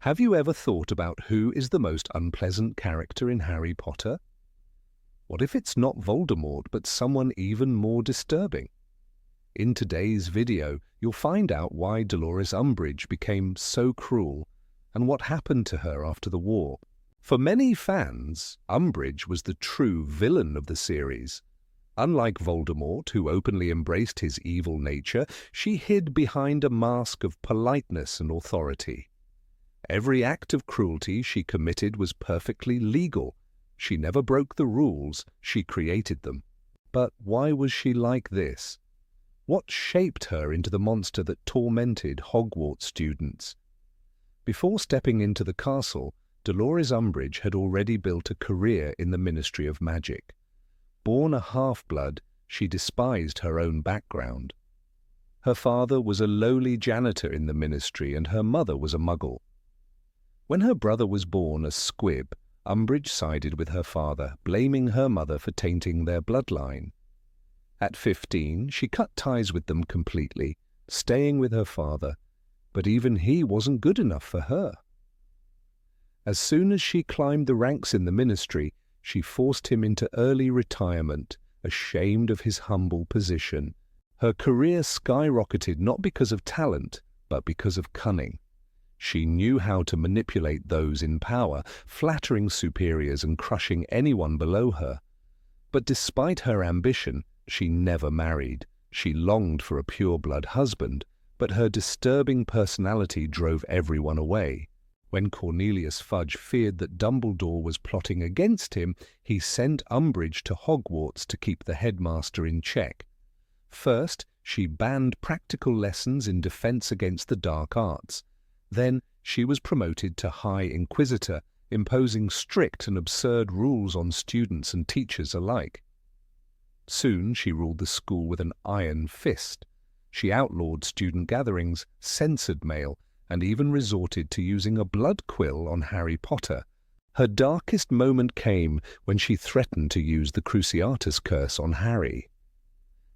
Have you ever thought about who is the most unpleasant character in Harry Potter? What if it's not Voldemort, but someone even more disturbing? In today's video, you'll find out why Dolores Umbridge became so cruel and what happened to her after the war. For many fans, Umbridge was the true villain of the series. Unlike Voldemort, who openly embraced his evil nature, she hid behind a mask of politeness and authority. Every act of cruelty she committed was perfectly legal. She never broke the rules, she created them. But why was she like this? What shaped her into the monster that tormented Hogwarts students? Before stepping into the castle, Dolores Umbridge had already built a career in the Ministry of Magic. Born a half-blood, she despised her own background. Her father was a lowly janitor in the ministry and her mother was a muggle. When her brother was born a squib, Umbridge sided with her father, blaming her mother for tainting their bloodline. At 15, she cut ties with them completely, staying with her father, but even he wasn't good enough for her. As soon as she climbed the ranks in the ministry, she forced him into early retirement, ashamed of his humble position. Her career skyrocketed not because of talent, but because of cunning. She knew how to manipulate those in power, flattering superiors and crushing anyone below her. But despite her ambition, she never married. She longed for a pure-blood husband, but her disturbing personality drove everyone away. When Cornelius Fudge feared that Dumbledore was plotting against him, he sent Umbridge to Hogwarts to keep the headmaster in check. First, she banned practical lessons in defense against the dark arts. Then she was promoted to High Inquisitor, imposing strict and absurd rules on students and teachers alike. Soon she ruled the school with an iron fist. She outlawed student gatherings, censored mail, and even resorted to using a blood quill on Harry Potter. Her darkest moment came when she threatened to use the Cruciatus curse on Harry.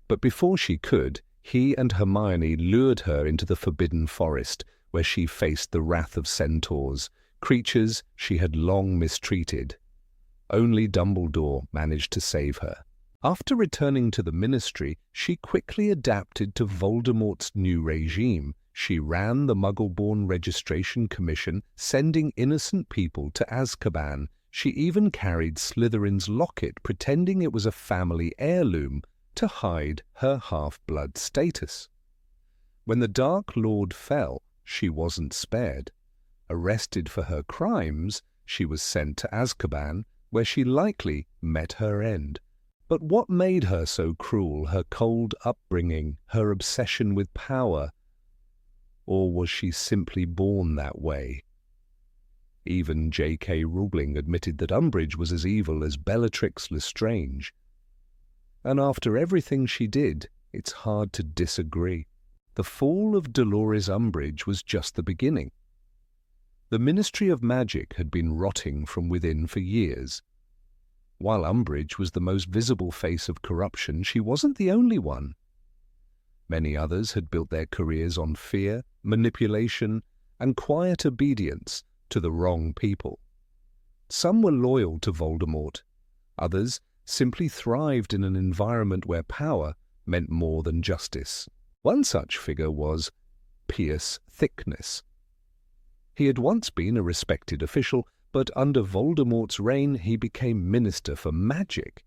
But before she could, he and Hermione lured her into the Forbidden Forest, where she faced the wrath of centaurs, creatures she had long mistreated. Only Dumbledore managed to save her. After returning to the ministry, she quickly adapted to Voldemort's new regime. She ran the Muggle-born Registration Commission, sending innocent people to Azkaban. She even carried Slytherin's locket, pretending it was a family heirloom, to hide her half-blood status. When the Dark Lord fell, she wasn't spared. Arrested for her crimes, she was sent to Azkaban, where she likely met her end. But what made her so cruel? Her cold upbringing, her obsession with power? Or was she simply born that way? Even J.K. Rowling admitted that Umbridge was as evil as Bellatrix Lestrange. And after everything she did, it's hard to disagree. The fall of Dolores Umbridge was just the beginning. The Ministry of Magic had been rotting from within for years. While Umbridge was the most visible face of corruption, she wasn't the only one. Many others had built their careers on fear, manipulation, and quiet obedience to the wrong people. Some were loyal to Voldemort. Others simply thrived in an environment where power meant more than justice. One such figure was Pierce Thickness. He had once been a respected official, but under Voldemort's reign he became Minister for Magic.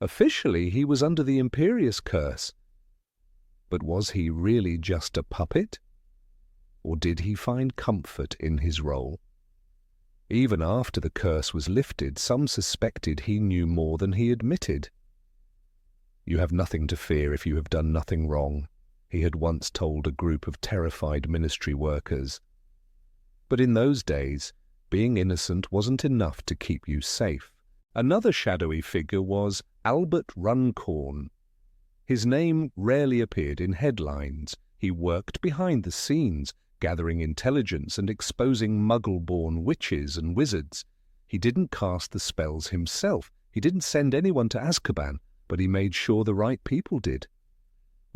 Officially, he was under the Imperius Curse. But was he really just a puppet? Or did he find comfort in his role? Even after the curse was lifted, some suspected he knew more than he admitted. "You have nothing to fear if you have done nothing wrong," he had once told a group of terrified ministry workers. But in those days, being innocent wasn't enough to keep you safe. Another shadowy figure was Albert Runcorn. His name rarely appeared in headlines. He worked behind the scenes, gathering intelligence and exposing Muggle-born witches and wizards. He didn't cast the spells himself. He didn't send anyone to Azkaban, but he made sure the right people did.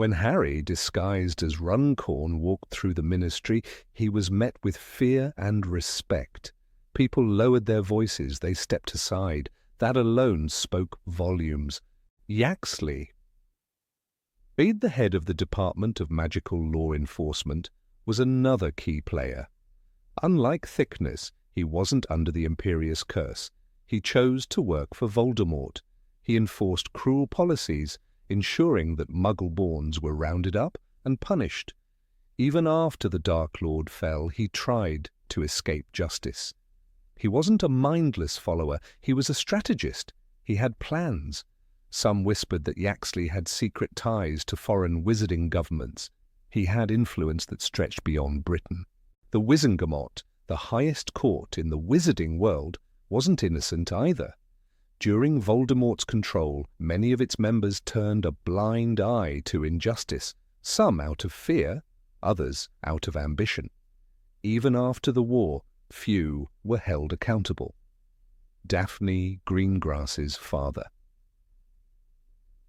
When Harry, disguised as Runcorn, walked through the ministry, he was met with fear and respect. People lowered their voices, they stepped aside. That alone spoke volumes. Yaxley, the head of the Department of Magical Law Enforcement, was another key player. Unlike Thickness, he wasn't under the Imperious Curse. He chose to work for Voldemort. He enforced cruel policies, ensuring that Muggle-borns were rounded up and punished. Even after the Dark Lord fell, he tried to escape justice. He wasn't a mindless follower, he was a strategist. He had plans. Some whispered that Yaxley had secret ties to foreign wizarding governments. He had influence that stretched beyond Britain. The Wizengamot, the highest court in the wizarding world, wasn't innocent either. During Voldemort's control, many of its members turned a blind eye to injustice, some out of fear, others out of ambition. Even after the war, few were held accountable. Daphne Greengrass's father.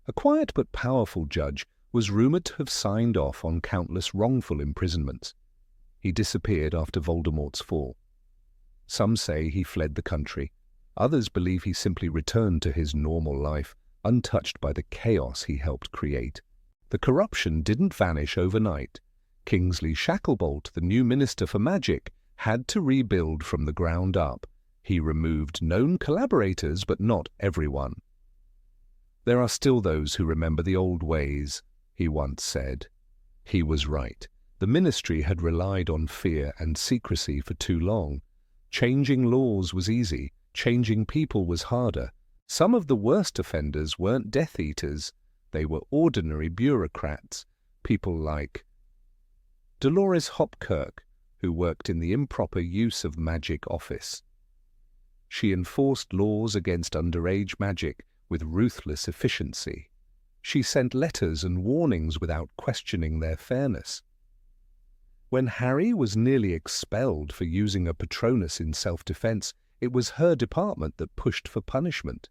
A quiet but powerful judge was rumoured to have signed off on countless wrongful imprisonments. He disappeared after Voldemort's fall. Some say he fled the country. Others believe he simply returned to his normal life, untouched by the chaos he helped create. The corruption didn't vanish overnight. Kingsley Shacklebolt, the new Minister for Magic, had to rebuild from the ground up. He removed known collaborators, but not everyone. "There are still those who remember the old ways," he once said. He was right. The ministry had relied on fear and secrecy for too long. Changing laws was easy. Changing people was harder. Some of the worst offenders weren't Death Eaters. They were ordinary bureaucrats, people like Dolores Hopkirk, who worked in the improper use of magic office. She enforced laws against underage magic with ruthless efficiency. She sent letters and warnings without questioning their fairness. When Harry was nearly expelled for using a Patronus in self-defense, it was her department that pushed for punishment.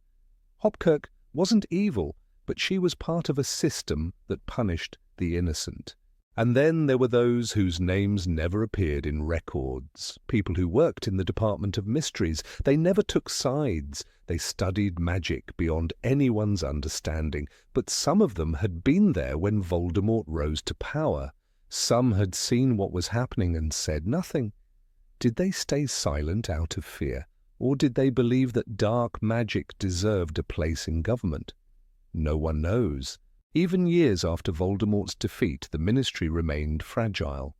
Hopkirk wasn't evil, but she was part of a system that punished the innocent. And then there were those whose names never appeared in records, people who worked in the Department of Mysteries. They never took sides. They studied magic beyond anyone's understanding, but some of them had been there when Voldemort rose to power. Some had seen what was happening and said nothing. Did they stay silent out of fear, or did they believe that dark magic deserved a place in government? No one knows. Even years after Voldemort's defeat, the ministry remained fragile.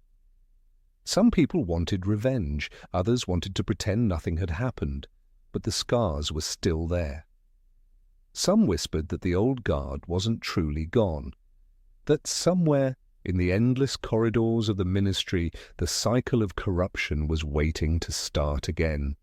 Some people wanted revenge, others wanted to pretend nothing had happened, but the scars were still there. Some whispered that the old guard wasn't truly gone, that somewhere in the endless corridors of the ministry the cycle of corruption was waiting to start again.